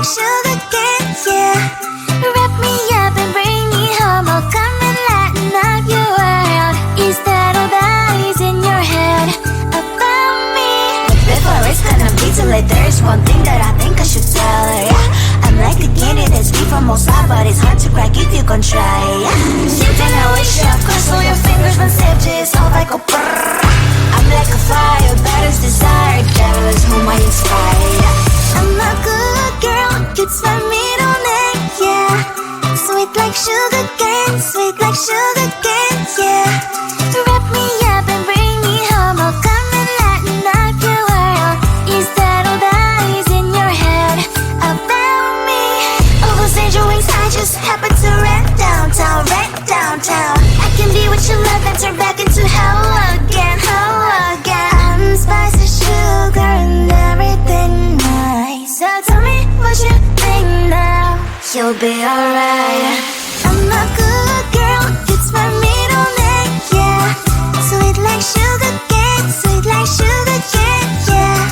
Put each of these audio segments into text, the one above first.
like sugar cane, yeah. Wrap me up and bring me home. I'll come and lighten up your world. Is that all that is in your head about me? But before it's gonna be too late, there's one thing that I think I should tell her, yeah. I'm like the candy that's free from Mozart, but it's hard to crack if you can try, yeah. Shooting a wish, of course, all your fingers when saved is all like a brrrr. I'm like a fire, batters desire, devil is whom I inspire, yeah. I'm a good girl, it's my middle name, yeah. Sweet like sugar cane, sweet like sugar cane, yeah. Wrap me up and bring me home. I'll come and lighten up your world. Is that all that is in your head about me? All those angel wings I just happen to rent downtown, rent downtown. I can be what you love and turn back into hell again, hell again. I'm spicy sugar and everything nice. So tell me what you think now. You'll be alright. I'm a good girl, it's my middle name, yeah. Sweet like sugar cane, sweet like sugar cane, yeah.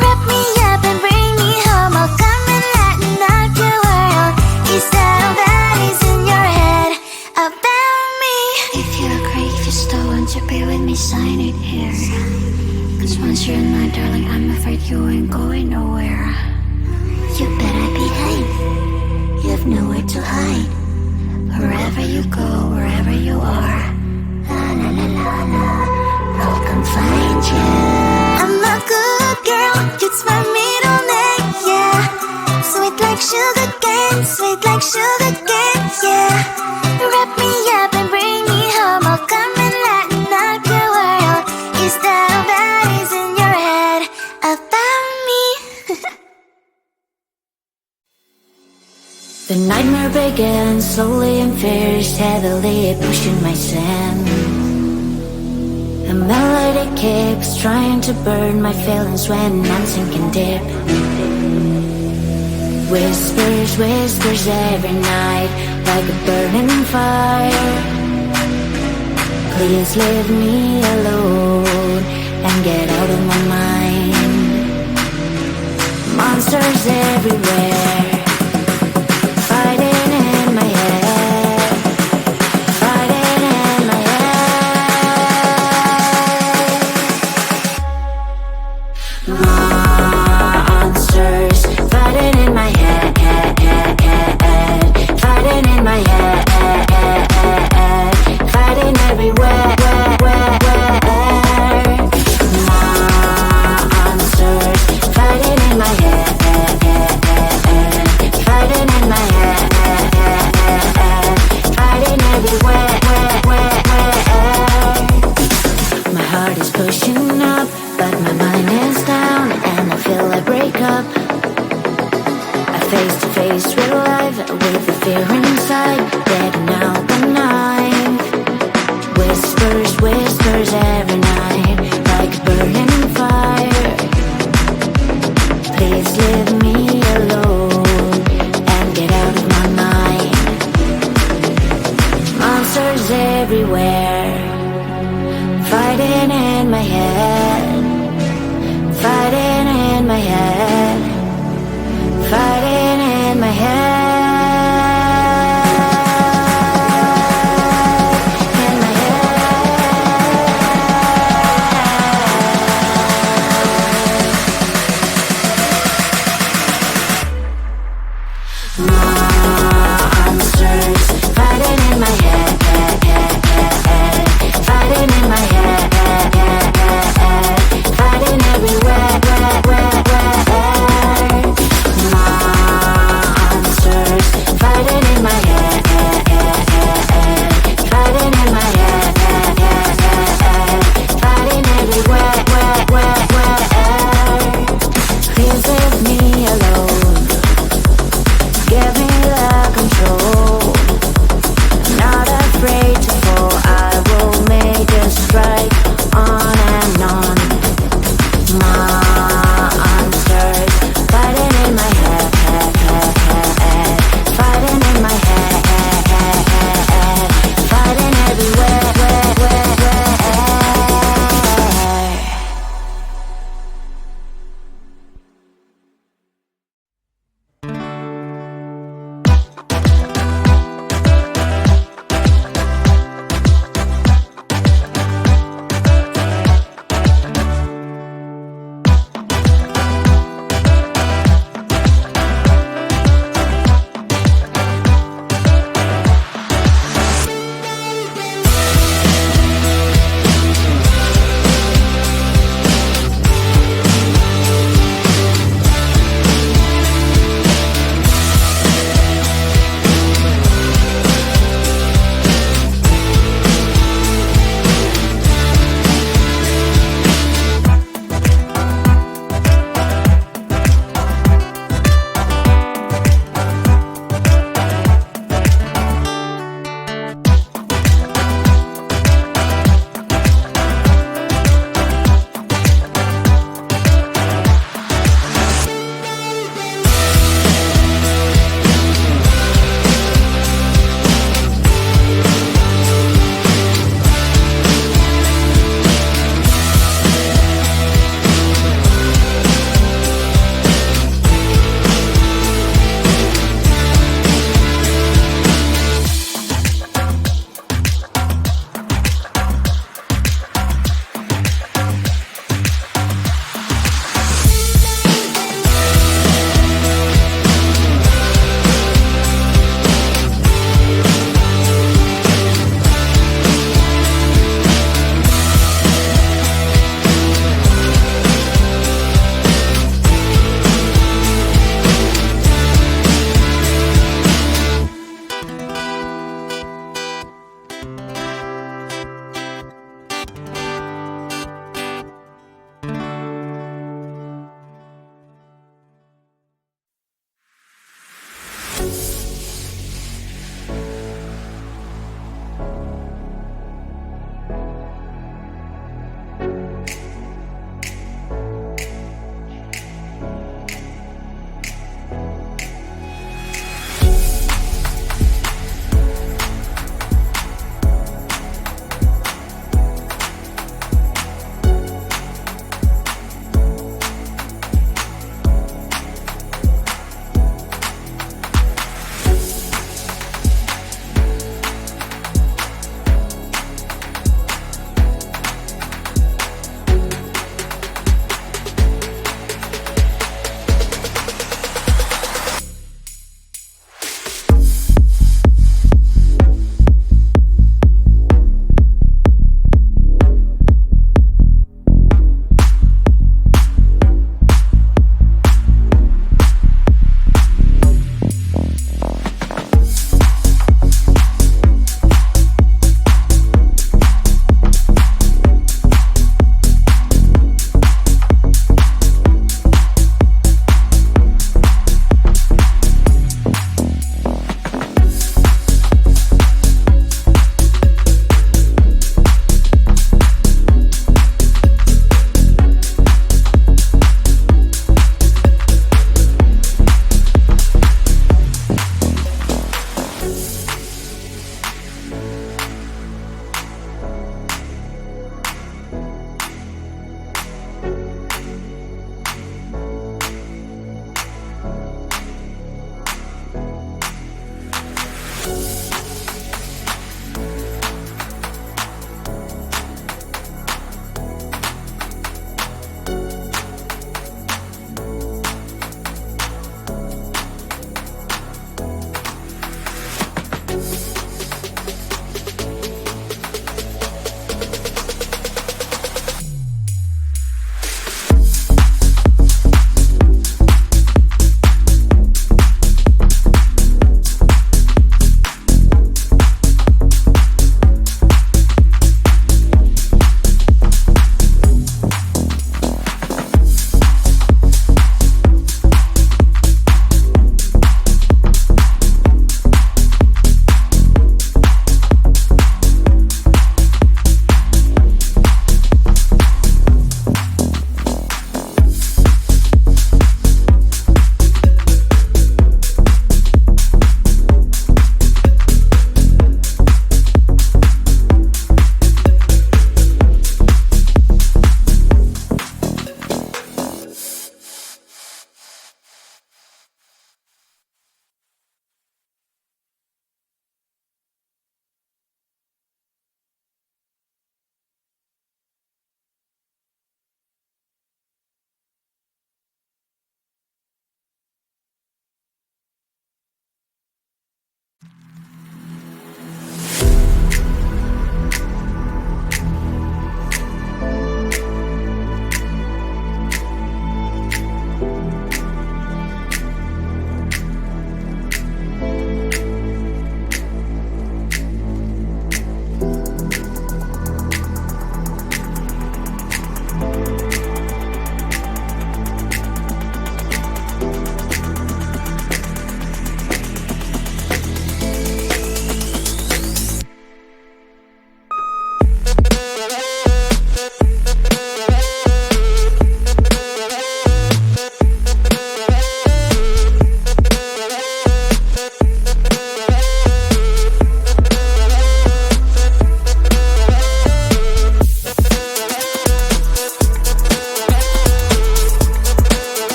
Wrap me up and bring me home. I'll come and lighten up your world. Is that all that is in your head about me? If you agree, if you still want to be with me, sign it here. Cause once you're in my darling, I'm afraid you ain't going nowhere. You better behave, you have nowhere to hide. Wherever you go, wherever you are, la la la la la, I'll come find you. I'm a good girl, it's my middle name, yeah. Sweet like sugar cane, sweet like sugar cane, yeah. Wrap me up and bring me home. I'll come and lighten up your world. Is that all that is in your head about me? The nightmare begins slowly and fierce, heavily pushing my sin. A melody keeps trying to burn my feelings when I'm sinking deep. Whispers, whispers every night, like a burning fire. Please leave me alone and get out of my mind. Monsters everywhere, fighting in my head, fighting in my head. Monsters fighting in my head, fighting in my head, fighting everywhere. Monsters fighting in my head, fighting in my head, fighting everywhere. My heart is pushing up, but my mind is down, and I feel I break up. I face to face with life, with the fear inside, getting out the knife. Whispers, whispers every night, like a burning fire. Please leave me alone and get out of my mind. Monsters everywhere, fighting in my head, fighting in my head, fighting in my head.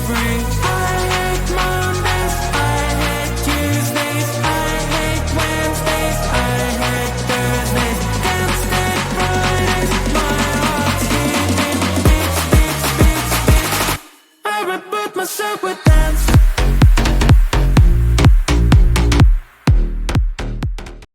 free. I hate Mondays, I hate Tuesdays, I hate Wednesdays, I hate Thursdays, can't stand Fridays. My heart's beating, beats, beats, beats, beats. I reboot myself with